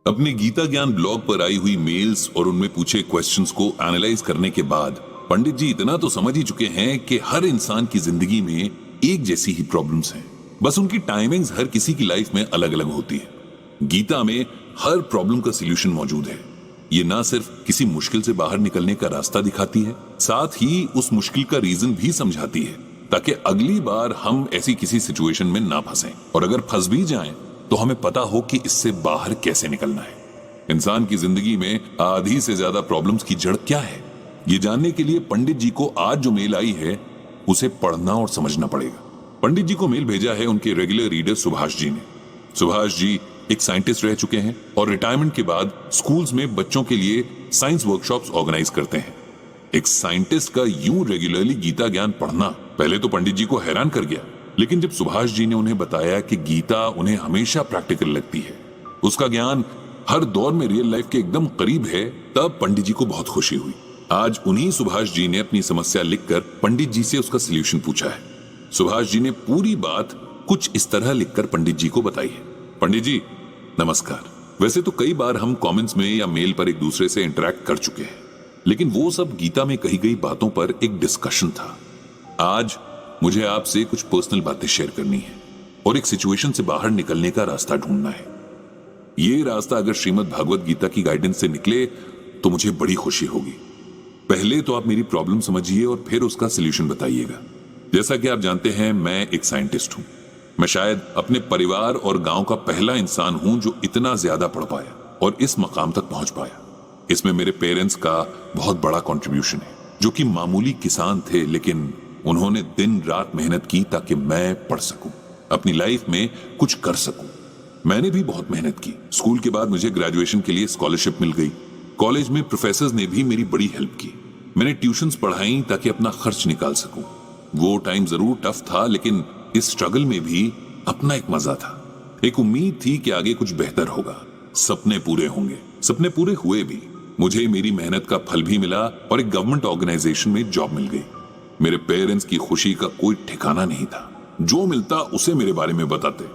अपने गीता ज्ञान ब्लॉग पर आई हुई मेल्स और उनमें पूछे क्वेश्चंस को एनालाइज करने के बाद पंडित जी इतना तो समझ ही चुके हैं कि हर इंसान की जिंदगी में एक जैसी ही प्रॉब्लम्स हैं, बस उनकी टाइमिंग्स हर किसी की लाइफ में अलग अलग होती है। गीता में हर प्रॉब्लम का सॉल्यूशन मौजूद है। ये ना सिर्फ किसी मुश्किल से बाहर निकलने का रास्ता दिखाती है, साथ ही उस मुश्किल का रीजन भी समझाती है, ताकि अगली बार हम ऐसी किसी सिचुएशन में ना फंसें, और अगर फंस भी जाएं तो हमें पता हो कि इससे बाहर कैसे निकलना है। इंसान की जिंदगी में आधी से ज्यादा प्रॉब्लम्स की जड़ क्या है, ये जानने के लिए पंडित जी को आज जो मेल आई है उसे पढ़ना और समझना पड़ेगा। पंडित जी को मेल भेजा है उनके रेगुलर रीडर सुभाष जी ने। सुभाष जी एक साइंटिस्ट रह चुके हैं और रिटायरमेंट के बाद स्कूल्स में बच्चों के लिए साइंस वर्कशॉप्स ऑर्गेनाइज करते हैं। एक साइंटिस्ट का यूं रेगुलरली गीता ज्ञान पढ़ना पहले तो पंडित जी को हैरान कर गया, लेकिन जब सुभाष जी ने उन्हें बताया कि गीता उन्हें हमेशा प्रैक्टिकल लगती है, उसका ज्ञान हर दौर में रियल लाइफ के एकदम करीब है, तब पंडित जी को बहुत खुशी हुई। आज उन्हीं सुभाष जी ने अपनी समस्या लिखकर पंडित जी से उसका सलूशन पूछा है। सुभाष जी ने पूरी बात कुछ इस तरह लिखकर पंडित जी को बताई है। पंडित जी नमस्कार। वैसे तो कई बार हम कमेंट्स में या मेल पर एक दूसरे से इंटरेक्ट कर चुके हैं, लेकिन वो सब गीता में कही गई बातों पर एक डिस्कशन था। आज मुझे आपसे कुछ पर्सनल बातें शेयर करनी है और एक सिचुएशन से बाहर निकलने का रास्ता ढूंढना है। ये रास्ता अगर श्रीमद् भागवत गीता की गाइडेंस से निकले तो मुझे बड़ी खुशी होगी। पहले तो आप मेरी प्रॉब्लम समझिए और फिर उसका सलूशन बताइएगा। जैसा कि आप जानते हैं, मैं एक साइंटिस्ट हूं। मैं शायद अपने परिवार और गांव का पहला इंसान हूं जो इतना ज्यादा पढ़ पाया और इस मकाम तक पहुंच पाया। इसमें मेरे पेरेंट्स का बहुत बड़ा कंट्रीब्यूशन है, जो कि मामूली किसान थे, लेकिन उन्होंने दिन रात मेहनत की ताकि मैं पढ़ सकूं, अपनी लाइफ में कुछ कर सकूं। मैंने भी बहुत मेहनत की। स्कूल के बाद मुझे ग्रेजुएशन के लिए स्कॉलरशिप मिल गई। कॉलेज में प्रोफेसर्स ने भी मेरी बड़ी हेल्प की। मैंने ट्यूशंस पढ़ाई ताकि अपना खर्च निकाल सकूं। वो टाइम जरूर टफ था, लेकिन इस स्ट्रगल में भी अपना एक मजा था। एक उम्मीद थी कि आगे कुछ बेहतर होगा, सपने पूरे होंगे। सपने पूरे हुए भी। मुझे मेरी मेहनत का फल भी मिला और एक गवर्नमेंट ऑर्गेनाइजेशन में जॉब मिल गई। मेरे पेरेंट्स की खुशी का कोई ठिकाना नहीं था। जो मिलता उसे मेरे बारे में बताते।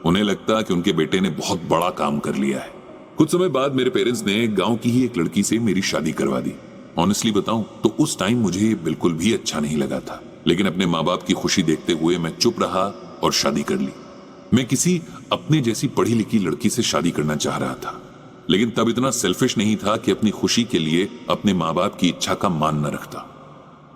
उन्हें लगता कि उनके बेटे ने बहुत बड़ा काम कर लिया है। कुछ समय बाद मेरे पेरेंट्स ने गांव की ही एक लड़की से मेरी शादी करवा दी। ऑनेस्टली बताऊं तो उस टाइम मुझे बिल्कुल भी अच्छा नहीं लगा था, लेकिन अपने माँ बाप की खुशी देखते हुए मैं चुप रहा और शादी कर ली। मैं किसी अपने जैसी पढ़ी लिखी लड़की से शादी करना चाह रहा था, लेकिन तब इतना सेल्फिश नहीं था कि अपनी खुशी के लिए अपने माँ बाप की इच्छा का मान न रखता।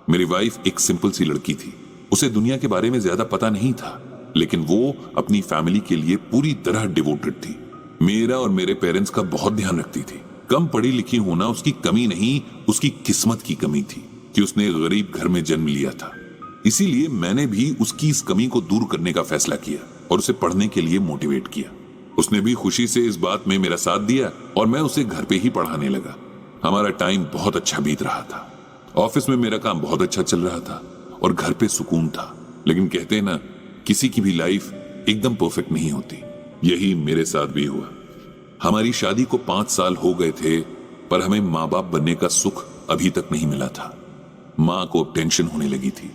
मेरी वाइफ एक सिंपल सी लड़की थी। उसे दुनिया के बारे में ज्यादा पता नहीं था, लेकिन वो अपनी फैमिली के लिए पूरी तरह डिवोटेड थी। मेरा और मेरे पेरेंट्स का बहुत ध्यान रखती थी। कम पढ़ी लिखी होना उसकी कमी नहीं, उसकी किस्मत की कमी थी कि उसने गरीब घर में जन्म लिया था। इसीलिए मैंने भी उसकी इस कमी को दूर करने का फैसला किया और उसे पढ़ने के लिए मोटिवेट किया। उसने भी खुशी से इस बात में मेरा साथ दिया और मैं उसे घर पे ही पढ़ाने लगा। हमारा टाइम बहुत अच्छा बीत रहा था। ऑफिस में मेरा काम बहुत अच्छा चल रहा था और घर पे सुकून था। लेकिन कहते हैं ना, किसी की भी लाइफ एकदम परफेक्ट नहीं होती। यही मेरे साथ भी हुआ। हमारी शादी को 5 साल हो गए थे, पर हमें माँ बाप बनने का सुख अभी तक नहीं मिला था। माँ को टेंशन होने लगी थी।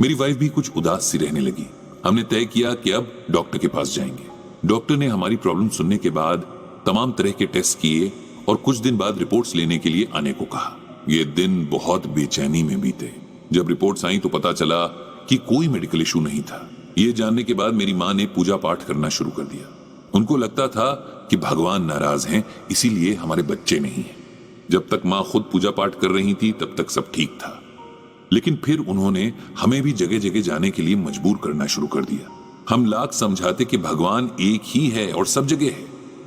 मेरी वाइफ भी कुछ उदास सी रहने लगी। हमने तय किया कि अब डॉक्टर के पास जाएंगे। डॉक्टर ने हमारी प्रॉब्लम सुनने के बाद तमाम तरह के टेस्ट किए और कुछ दिन बाद रिपोर्ट्स लेने के लिए आने को कहा। ये दिन बहुत बेचैनी में बीते। जब रिपोर्ट्स आई तो पता चला कि कोई मेडिकल इशू नहीं था। ये जानने के बाद मेरी माँ ने पूजा पाठ करना शुरू कर दिया। उनको लगता था कि भगवान नाराज हैं, इसीलिए हमारे बच्चे नहीं हैं। जब तक माँ खुद पूजा पाठ कर रही थी तब तक सब ठीक था, लेकिन फिर उन्होंने हमें भी जगह जगह जाने के लिए मजबूर करना शुरू कर दिया। हम लाख समझाते कि भगवान एक ही है और सब जगह है,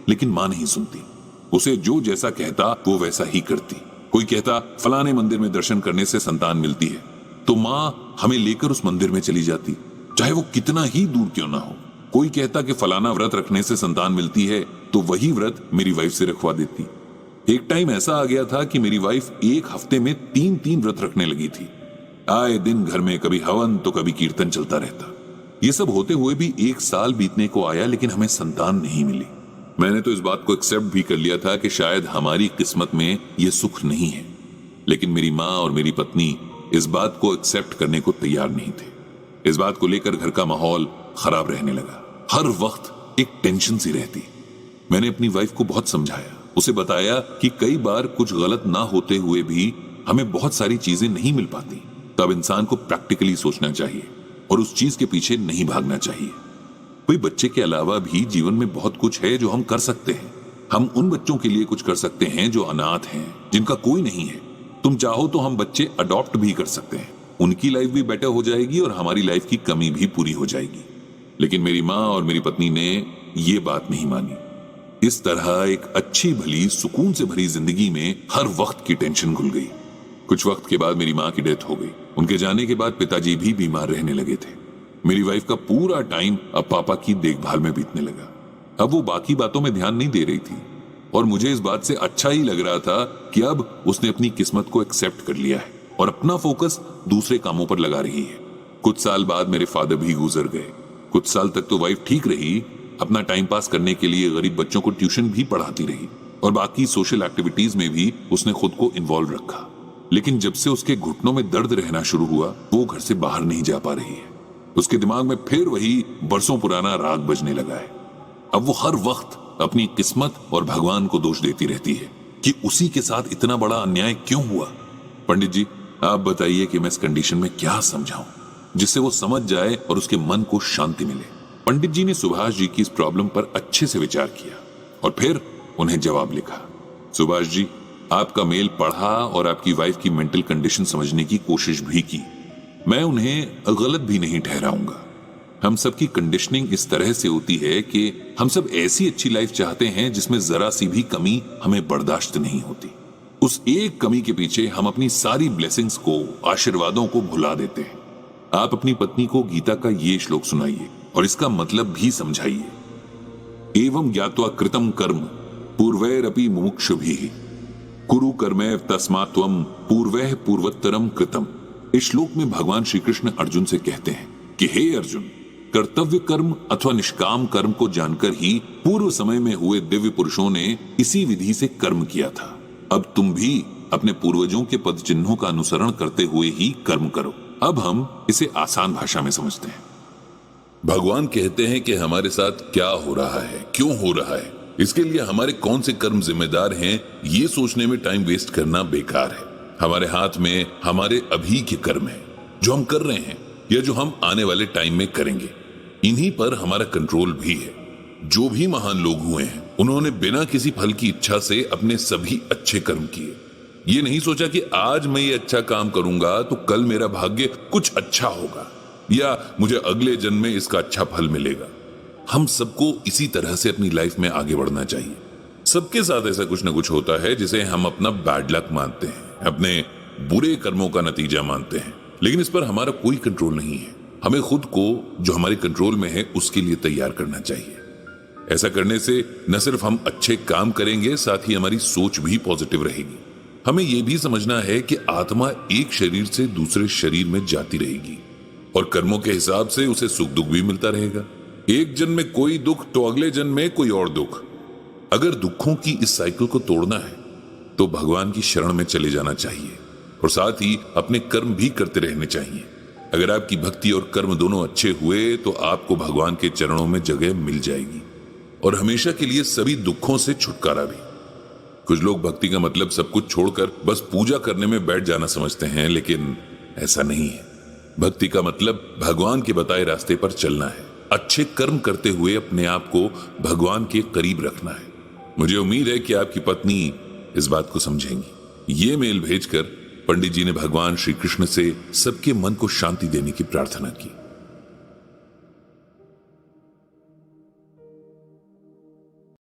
लेकिन माँ नहीं सुनती। उसे जो जैसा कहता वो वैसा ही करती। कोई कहता फलाने मंदिर में दर्शन करने से संतान मिलती है, तो माँ हमें लेकर उस मंदिर में चली जाती, चाहे वो कितना ही दूर क्यों ना हो। कोई कहता कि फलाना व्रत रखने से संतान मिलती है, तो वही व्रत मेरी वाइफ से रखवा देती। एक टाइम ऐसा आ गया था कि मेरी वाइफ एक हफ्ते में 3-3 व्रत रखने लगी थी। आए दिन घर में कभी हवन तो कभी कीर्तन चलता रहता। ये सब होते हुए भी 1 साल बीतने को आया, लेकिन हमें संतान नहीं मिली। मैंने तो इस बात को एक्सेप्ट भी कर लिया था कि शायद हमारी किस्मत में ये सुख नहीं है, लेकिन मेरी माँ और मेरी पत्नी इस बात को एक्सेप्ट करने को तैयार नहीं थे। इस बात को लेकर घर का माहौल खराब रहने लगा। हर वक्त एक टेंशन सी रहती। मैंने अपनी वाइफ को बहुत समझाया, उसे बताया कि कई बार कुछ गलत ना होते हुए भी हमें बहुत सारी चीजें नहीं मिल पाती। तब इंसान को प्रैक्टिकली सोचना चाहिए और उस चीज के पीछे नहीं भागना चाहिए। कोई बच्चे के अलावा भी जीवन में बहुत कुछ है जो हम कर सकते हैं। हम उन बच्चों के लिए कुछ कर सकते हैं जो अनाथ हैं, जिनका कोई नहीं है। तुम चाहो तो हम बच्चे अडॉप्ट भी कर सकते हैं, उनकी लाइफ भी बेटर हो जाएगी और हमारी लाइफ की कमी भी पूरी हो जाएगी। लेकिन मेरी माँ और मेरी पत्नी ने ये बात नहीं मानी। इस तरह एक अच्छी भली सुकून से भरी जिंदगी में हर वक्त की टेंशन घुल गई। कुछ वक्त के बाद मेरी माँ की डेथ हो गई। उनके जाने के बाद पिताजी भी बीमार रहने लगे थे। मेरी वाइफ का पूरा टाइम अब पापा की देखभाल में बीतने लगा। अब वो बाकी बातों में ध्यान नहीं दे रही थी और मुझे इस बात से अच्छा ही लग रहा था कि अब उसने अपनी किस्मत को एक्सेप्ट कर लिया है और अपना फोकस दूसरे कामों पर लगा रही है। कुछ साल बाद मेरे फादर भी गुजर गए। कुछ साल तक तो वाइफ ठीक रही, अपना टाइम पास करने के लिए गरीब बच्चों को ट्यूशन भी पढ़ाती रही और बाकी सोशल एक्टिविटीज में भी उसने खुद को इन्वॉल्व रखा। लेकिन जब से उसके घुटनों में दर्द रहना शुरू हुआ, वो घर से बाहर नहीं जा पा रही है। उसके दिमाग में फिर वही बरसों पुराना राग बजने लगा है। अब वो हर वक्त अपनी किस्मत और भगवान को दोष देती रहती है कि उसी के साथ इतना बड़ा अन्याय क्यों हुआ। पंडित जी, आप बताइए कि मैं इस कंडीशन में क्या समझाऊं जिससे वो समझ जाए और उसके मन को शांति मिले। पंडित जी ने सुभाष जी की इस प्रॉब्लम पर अच्छे से विचार किया और फिर उन्हें जवाब लिखा। सुभाष जी, आपका मेल पढ़ा और आपकी वाइफ की मेंटल कंडीशन समझने की कोशिश भी की। मैं उन्हें गलत भी नहीं ठहराऊंगा। हम सबकी कंडीशनिंग इस तरह से होती है कि हम सब ऐसी अच्छी लाइफ चाहते हैं जिसमें जरा सी भी कमी हमें बर्दाश्त नहीं होती। उस एक कमी के पीछे हम अपनी सारी ब्लेसिंग्स को, आशीर्वादों को भुला देते हैं। आप अपनी पत्नी को गीता का ये श्लोक सुनाइए और इसका मतलब भी समझाइए। एवं ज्ञात्वा कृतम कर्म पूर्वैरपि मुमुक्षुभिः कुरु कर्मैव तस्मात् त्वं पूर्वैः पूर्वोत्तरम कृतम। इस श्लोक में भगवान श्री कृष्ण अर्जुन से कहते हैं कि हे अर्जुन, कर्तव्य कर्म अथवा निष्काम कर्म को जानकर ही पूर्व समय में हुए दिव्य पुरुषों ने इसी विधि से कर्म किया था। अब तुम भी अपने पूर्वजों के पद चिन्हों का अनुसरण करते हुए ही कर्म करो। अब हम इसे आसान भाषा में समझते हैं। भगवान कहते हैं कि हमारे साथ क्या हो रहा है, क्यों हो रहा है, इसके लिए हमारे कौन से कर्म जिम्मेदार हैं, ये सोचने में टाइम वेस्ट करना बेकार है। हमारे हाथ में हमारे अभी के कर्म है, जो हम कर रहे हैं या जो हम आने वाले टाइम में करेंगे। इन्हीं पर हमारा कंट्रोल भी है। जो भी महान लोग हुए हैं, उन्होंने बिना किसी फल की इच्छा से अपने सभी अच्छे कर्म किए। ये नहीं सोचा कि आज मैं ये अच्छा काम करूंगा तो कल मेरा भाग्य कुछ अच्छा होगा या मुझे अगले जन्म में इसका अच्छा फल मिलेगा। हम सबको इसी तरह से अपनी लाइफ में आगे बढ़ना चाहिए। सबके साथ ऐसा कुछ ना कुछ होता है जिसे हम अपना बैड लक मानते हैं, अपने बुरे कर्मों का नतीजा मानते हैं, लेकिन इस पर हमारा कोई कंट्रोल नहीं है। हमें खुद को जो हमारे कंट्रोल में है उसके लिए तैयार करना चाहिए। ऐसा करने से न सिर्फ हम अच्छे काम करेंगे, साथ ही हमारी सोच भी पॉजिटिव रहेगी। हमें यह भी समझना है कि आत्मा एक शरीर से दूसरे शरीर में जाती रहेगी और कर्मों के हिसाब से उसे सुख दुख भी मिलता रहेगा। एक जन्म में कोई दुख तो अगले जन्म में कोई और दुख। अगर दुखों की इस साइकिल को तोड़ना है तो भगवान की शरण में चले जाना चाहिए और साथ ही अपने कर्म भी करते रहने चाहिए। अगर आपकी भक्ति और कर्म दोनों अच्छे हुए तो आपको भगवान के चरणों में जगह मिल जाएगी और हमेशा के लिए सभी दुखों से छुटकारा भी। कुछ लोग भक्ति का मतलब सब कुछ छोड़कर बस पूजा करने में बैठ जाना समझते हैं, लेकिन ऐसा नहीं है। भक्ति का मतलब भगवान के बताए रास्ते पर चलना है, अच्छे कर्म करते हुए अपने आप को भगवान के करीब रखना है। मुझे उम्मीद है कि आपकी पत्नी इस बात को समझेंगी। ये मेल भेजकर पंडित जी ने भगवान श्री कृष्ण से सबके मन को शांति देने की प्रार्थना की।